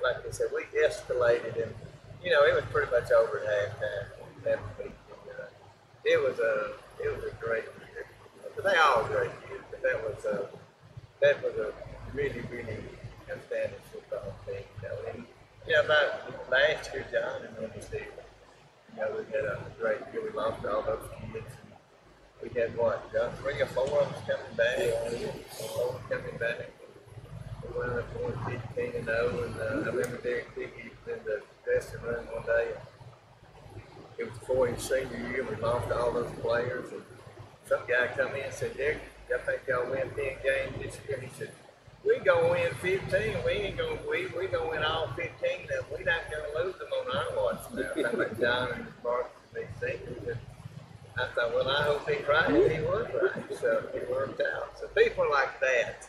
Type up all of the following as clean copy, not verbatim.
like I said, we escalated, and it was pretty much over at halftime. That week. It was a great year. But they all great years. But that was a really really outstanding football team. And about last year, John, and when we see, we had a great year. We lost all those kids. We had what, John, 3 or 4 of us coming back. 4 coming back. We went up 15-0, and I remember Derek Dickey was in the dressing room one day. It was before his senior year. We lost all those players, and some guy come in and said, "Derek, I think y'all win 10 games this year." He said, "We gonna win 15. We gonna win all 15. Now we not gonna lose them on our watch." Now, talking about John and Mark and these seniors. And I thought, well, I hope he's right. And he was right. So it worked out. So people like that,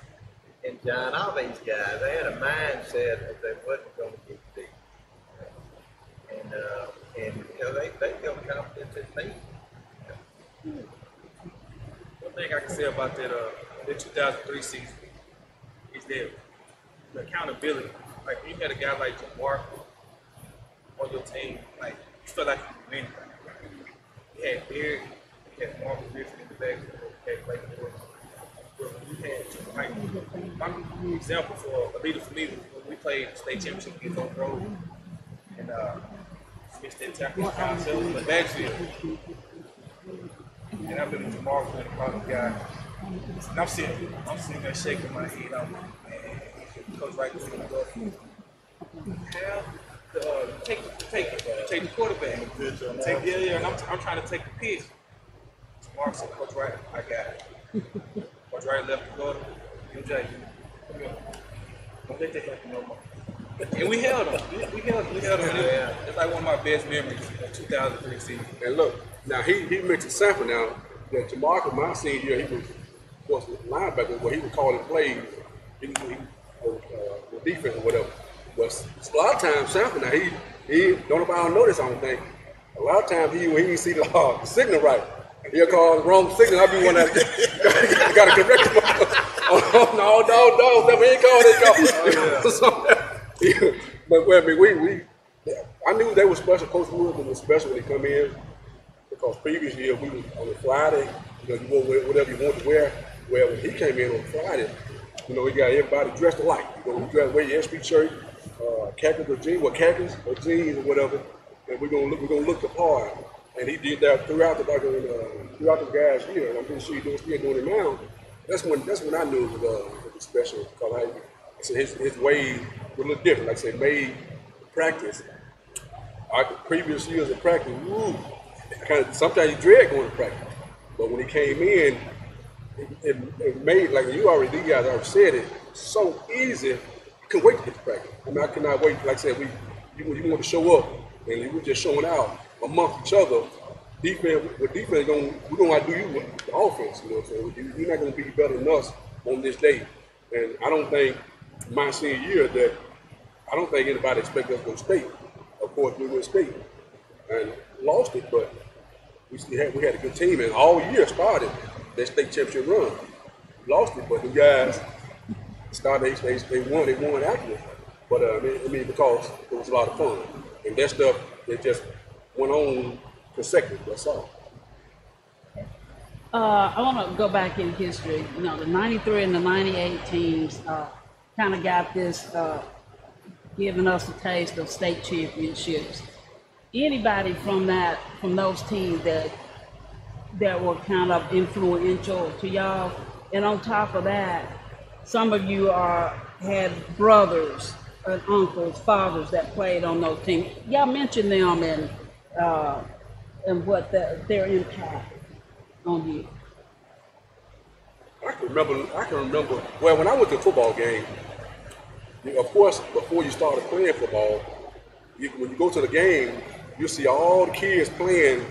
and John, all these guys, they had a mindset that they wasn't going to get beat. And they feel confidence in me. One thing I can say about that the 2003 season is that the accountability. Like when you had a guy like Mark on your team, like you felt like you were winning. You had Derek, you had Mark Griffin in the back, you had Blake Morris. You had like my example for a leader for me when we played the state championship against Oak Grove and missed that tackle by ourselves in the backfield. And I remember Jamal playing the bottom guy. And I'm sitting there shaking my head. I'm like, man, Coach Wright was going to go. Take the quarterback. And I'm trying to take the pitch. Mark said, "Coach Wright, I got it." Coach Wright left the quarter. MJ, come here. Don't let that happen no more. And we held him. We held him. It's like one of my best memories of 2003 season. And look, now he mentioned Sanford now. That Jamarcus, my senior year, he was a linebacker, but he was calling plays. He was defense or whatever. But a lot of times Sanford now he don't nobody notice. I don't think. A lot of times he didn't see the signal right. He'll call the wrong signal. I'll be one that got to correct him. No, he ain't called it. But I mean, I knew they were special. Coach Wood was special when he come in because previous year we was on a Friday. You wore whatever you want to wear. Well, when he came in on Friday, he got everybody dressed alike. We dressed wear your SB shirt, khakis or jeans, or jeans or whatever, and we're gonna look the part. And he did that throughout the guys' year. And I'm pretty sure he's still doing it now. That's when I knew it was very special because I said his ways were a little different. Like I said, made practice. Our previous years of practice, sometimes you dread going to practice. But when he came in, it made, like you guys already said it, so easy. You couldn't wait to get to practice. I mean, I could not wait. Like I said, you want to show up, and we were just showing out amongst each other. We're gonna outdo you with the offense. So you're not gonna be better than us on this day. And I don't think my senior year I don't think anybody expected us to go state. Of course, we went state and lost it, but we had a good team, and all year started that state championship run. Lost it, but the guys started. They won afterwards. But I mean, because it was a lot of fun, and that stuff that just went on consecutive. That's all. I want to go back in history. The 93 and the 98 teams kind of got this, giving us a taste of state championships. Anybody from those teams that were kind of influential to y'all? And on top of that, some of you had brothers and uncles, fathers that played on those teams. Y'all mentioned them and what their impact on you. I can remember. Well, when I went to a football game, of course, before you started playing football, when you go to the game, you see all the kids playing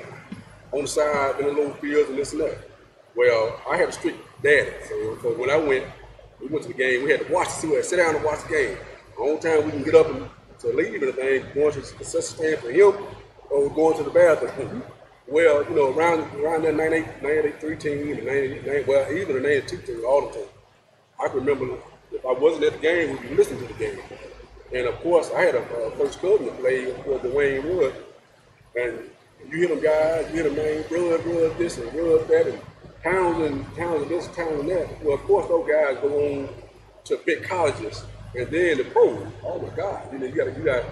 on the side in the little fields and this and that. Well, I had a strict daddy, so when we went to the game, we had to sit down and watch the game. The only time we can get up and to leave anything, going to the concession stand for him or going to the bathroom. Well, around that 98-3 team, and even the 92 team, all the time. I can remember if I wasn't at the game, we'd be listening to the game. And of course, I had a first cousin that played for Dwayne Wood, and you hear them guys, you hear the name, Rudd this and Rudd that, and Towns this, Towns that. Well, of course, those guys go on to big colleges, and then the pros. Oh my God! You know, you got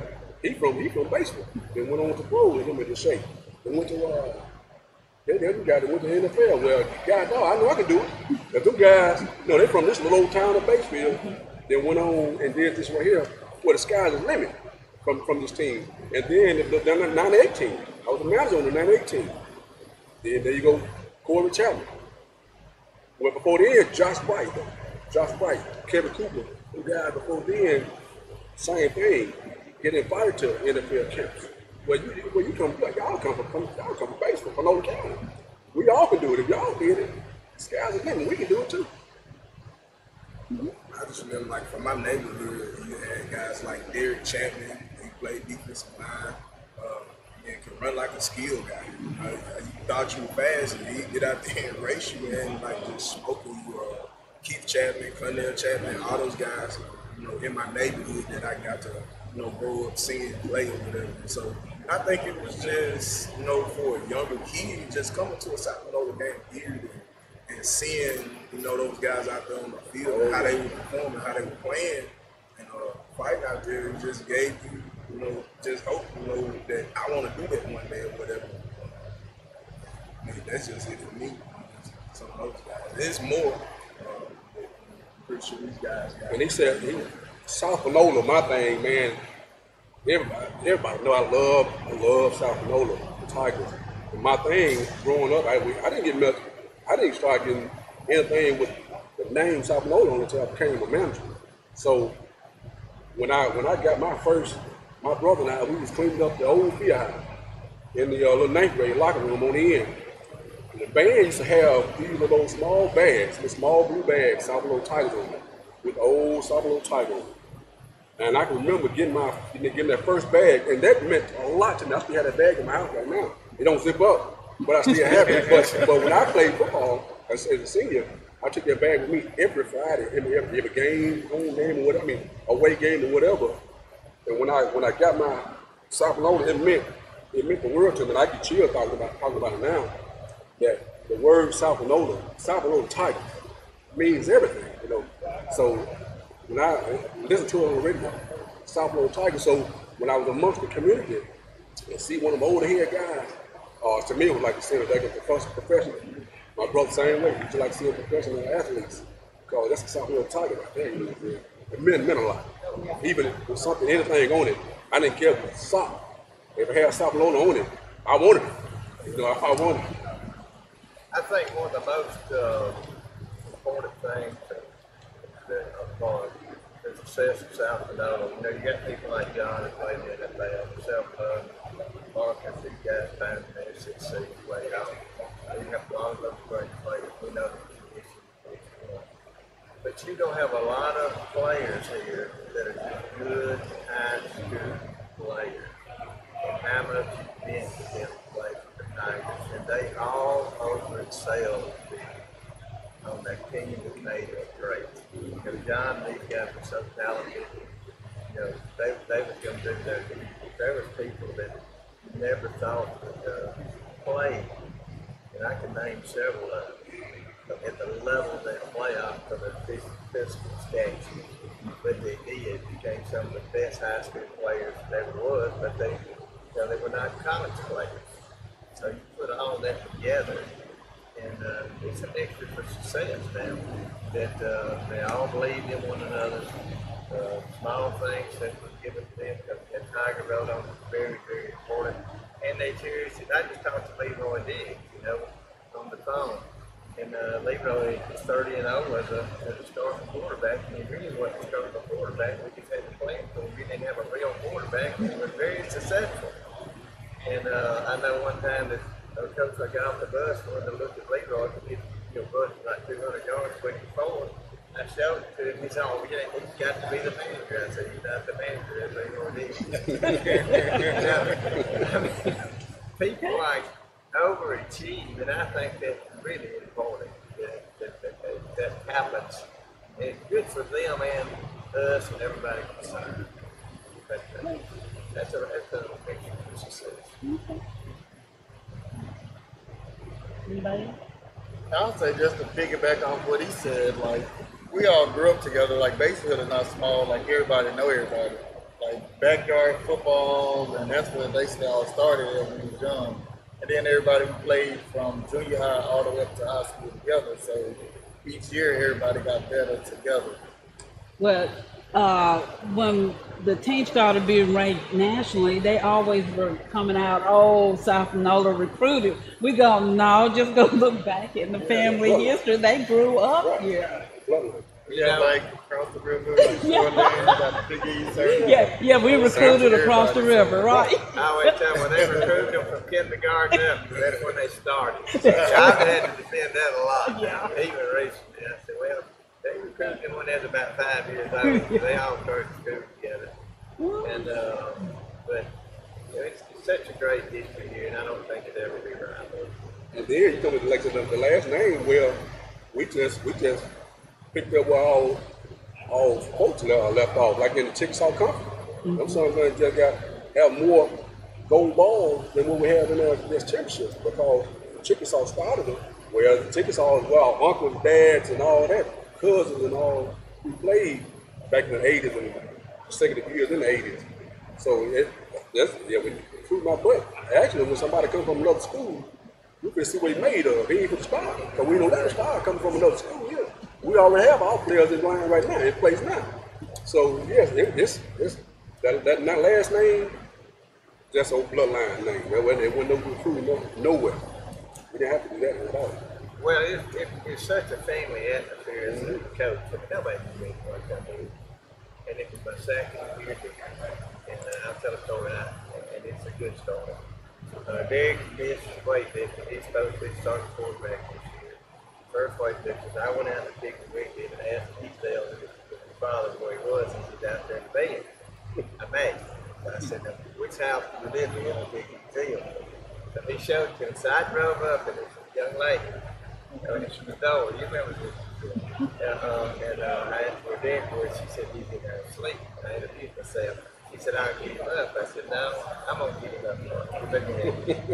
he from baseball. Then went on to pros and him at the shape. Then went to them guys that went to the NFL. Well, God, no, I know I can do it. But them guys, they're from this little old town of Batesville. Then went on and did this right here. Well, the sky's the limit from this team. And then the 98 team. I was the manager on the 98 team. Then there you go, Corey Chapman. Well, before then, Josh Bright, Kevin Cooper, the guys before then, same thing, get invited to NFL camps. Well, y'all come from baseball, from Old County. We all can do it. If y'all did it, the sky's the limit. We can do it too. I just remember, like, from my neighborhood, you had guys like Derek Chapman. He played defensive line. And could run like a skill guy. You thought you were fast, and he'd get out there and race you, and like just smoke you. Keith Chapman, Cornell Chapman, all those guys, in my neighborhood that I got to, grow up seeing play or whatever. And so I think it was just, for a younger kid, just coming to a South Florida game period and seeing, those guys out there on the field and how they were performing, how they were playing, and fighting out there, it just gave you, just hope, that I want to do that one day or whatever. I mean, that's just it for me. Some of those guys. There's more. Pretty sure these guys got. And he said, South Panola, my thing, man. Everybody know I love South Panola, the Tigers. And my thing, growing up, I didn't get nothing. I didn't start getting anything with the name South Panola until I became a manager. So when I got my brother and I, we was cleaning up the old field house in the little ninth grade locker room on the end. And the band used to have these little small bags, the small blue bags, South Florida Tigers on them, with the old South Florida Tiger on them. And I can remember getting that first bag, and that meant a lot to me. I still have that bag in my house right now. It don't zip up, but I still have it. But when I played football as a senior, I took that bag with me every Friday, every game, home game or whatever, away game or whatever. And when I got my South Florida, it meant the world to me. And I get chills talking about it now. That the word South Florida Tiger means everything, So when I listen to it on the radio, South Florida Tiger. So when I was amongst the community and see one of them older head guys, to me it was like to see a professional. My brother same way. He like seeing professional athletes because that's the South Florida Tiger right there. It meant a lot. Even if there was anything on it, I didn't care if it was sock. If it had South Florida on it, I wanted it. I wanted it. I think one of the most important things that for the success of South Florida, you got people like John that played in the NFL, South Marcus, these guys found in the SEC played out. You have a lot of those great players. We know the condition. But you don't have a lot of players here that are just good high school players. And how much you've been to them play for the Tigers. And they all overexcel on that team that made it great. John and these guys were so talented. They was going to do that. There was people that never thought would play. And I can name several of them at the level they play off of the physical statue. But they did, became some of the best high school players there was, but they were not college players. So you put all that together, and it's a mixture for success now. That they all believed in one another. Small things that were given to them, because that Tiger Road on was very, very important. And they cherished it. I just talked to Leroy Diggs, on the phone. And Leroy is 30-0 as a starting quarterback, and he really wasn't starting a quarterback. We just had to play him, so we didn't have a real quarterback, and he was very successful. And I know one time that coach, I got off the bus, wanted to look at Leroy, because his bus was like 200 yards quick forward. I showed it to him. He said, "Oh, he's got to be the manager." I said, "He's not the manager, that's Leroy Diggs." I mean, people like overachieve, and I think that's really important that happens. And it's good for them and us and everybody concerned. That's a picture of success. Anybody else? I'll say just to piggyback on what he said, like we all grew up together. Like Basehood is not small. Like everybody know everybody. Like backyard football, and that's where basically all started when we was young. And then everybody played from junior high all the way up to high school together. So each year everybody got better together. Well, when the team started being ranked nationally, they always were coming out, oh, South Nola recruited. We go, no, just go look back in the family history. They grew up here. Yeah, like across the river, like going there, got the Big East. Yeah, we recruited across the river, right? I always tell them when they recruited them from kindergarten up, that's when they started. So I've had to defend that a lot. Yeah. Even recently, I said, well, they recruited them when they was about 5 years old. They all started school together. And but you know, it's such a great history here, and I don't think it'll ever be right. And then you come with like the last name. Well, we just picked up where all folks left off, like in the Chickasaw Conference. Them sons just have more gold balls than what we have in this championship because Chickasaw started it. Well, the Chickasaw is well, uncles, dads, and all that, cousins, and all we played back in the 80s and consecutive years in the 80s. So we proved my butt. Actually, when somebody comes from another school, we can see what he made of. He ain't for the star because we know that the star coming from another school here. We already have our players in line right now, in place now. So yes, that last name, that's old bloodline name. There wasn't no recruiting nowhere. We didn't have to do that at all. Well, it's such a family atmosphere as a coach. I mean, nobody can make like that. And it was my second year here. And I'll tell a story now, and it's a good story. Derek missed weightlifting. He's supposed to be starting quarterback this year. First weightlifting, I went out to pick the weekend and asked him, he's there with his father where he was, and he's out there in the bed. I met him. I said, now, which house do you live in? I think he could tell. So he showed it to him. So I drove up, and this young lady, she was door. You remember this? And I asked her dad for it. She said, he's in there asleep. I interviewed myself. She said, I'll get him up. I said, no, I'm going to get him up.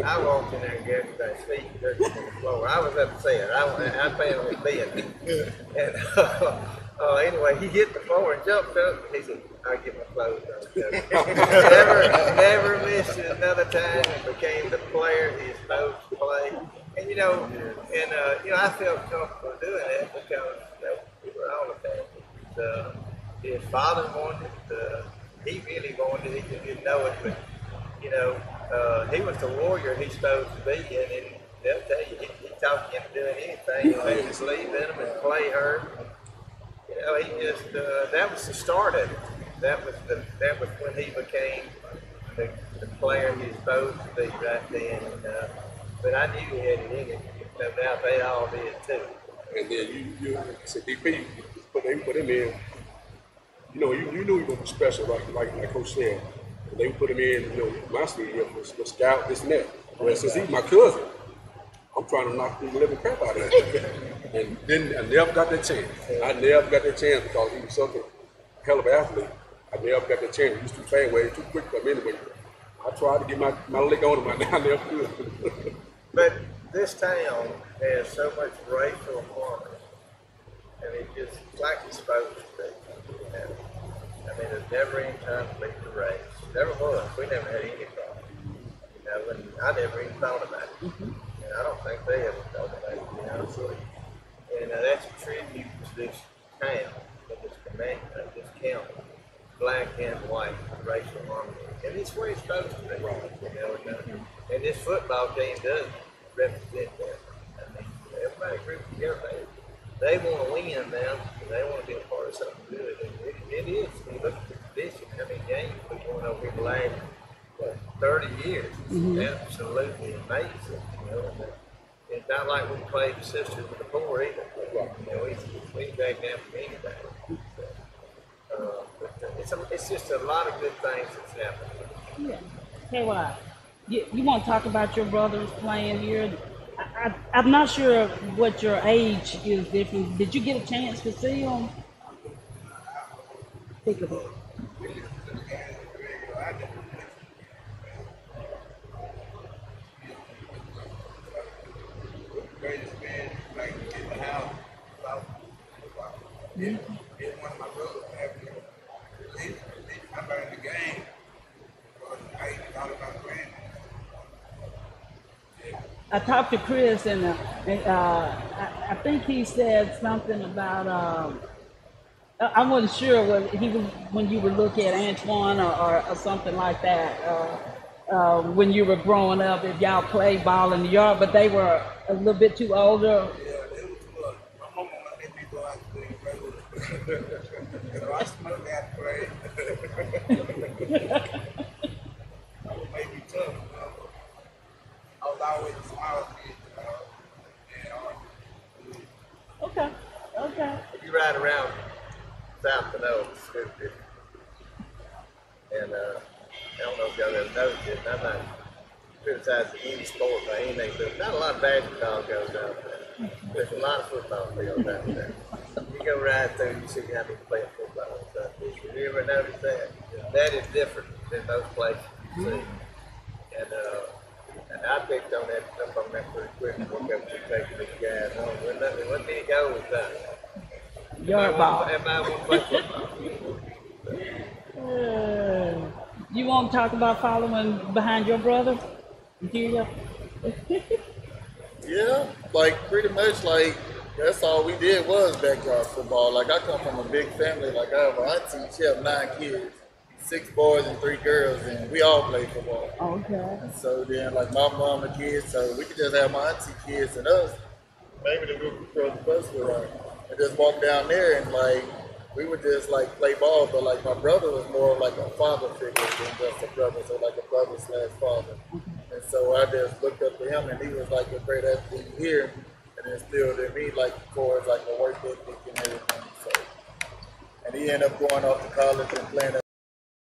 I walked in there and grabbed him by his feet and jerked him on the floor. I was upset. I planned on him being. And anyway, he hit the floor and jumped up. He said, I'll get my clothes on. never missed it another time and became the player he's supposed to play. And, you know, I felt comfortable doing that because, we were all a family. His father wanted it. He really wanted it. He just didn't know it. But, he was the warrior he's supposed to be. And they'll tell you, he talked him into doing anything. He let his sleeve in him and play hurt. He just, that was the start of it. That was when he became the player he's supposed to be right then. But I knew he had it in him. No doubt they all did too. And then you said DP, put him in. You knew he was special, like Coach said. And they put him in, my studio for scout, this and that. Well, since he's my cousin, I'm trying to knock the living crap out of that. And then I never got that chance. I never got that chance because he was such a hell of an athlete. I never got that chance. He was too fast, too quick for me anyway. I tried to get my lick on him, and I never could. But this town has so much racial harmony, and it's just like it's supposed to be. I mean, there's never any conflict of race. Never was. We never had any problem. When I never even thought about it. And I don't think they ever thought about it, to be honest with you. And that's a tribute to this town, this command, this county, black and white, racial harmony. And it's where it's supposed to be. And this football team does represent that. I mean, everybody groups together. They want to win now, and they want to be a part of something good. And it is. When you look at the tradition, how many games we've won over here the last 30 years. Absolutely amazing. It's not like we played the sisters of the poor either. We back down from anybody. It's just a lot of good things that's happening. Yeah. Hey, why? You want to talk about your brothers playing here? I'm not sure what your age is different. Did you get a chance to see them? Think of it. learned the game. But I ain't thought about playing. I talked to Chris, and I think he said something about. I wasn't sure what he was when you were looking at Antoine or something like that. When you were growing up, if y'all played ball in the yard, but they were a little bit too older. Yeah, they was too much. My mama let me go out and play. You know, I smelled that play. That would make me tough. You know? I was always a small kid. Okay. Okay. If you ride around South Pinole, Mississippi, and I don't know if y'all ever noticed it, and I'm not criticizing any sport by anything, but not a lot of basketball goes out there. There's a lot of football fields out there. You go ride through, you see how many playing football and stuff. Have you ever noticed that? That is different than most places you see. And I picked on that up on that pretty quick and woke up to taking these guys on. When did it go was done. Yard ball. Everybody want to play football. You want to talk about following behind your brother? Julia? Yeah, like pretty much like that's all we did was backyard football. Like I come from a big family. Like I have an auntie, she have 9 kids, 6 boys and 3 girls, and we all play football. Okay. And so then like my mom and kids, so we could just have my auntie kids and us, maybe the group across the bus with her, and just walk down there and like we would just like play ball. But like my brother was more like a father figure than just a brother, so like a brother / father. And so I just looked up to him, and he was like a great athlete here, and instilled in me like towards like a work ethic and everything. So, and he ended up going off to college and playing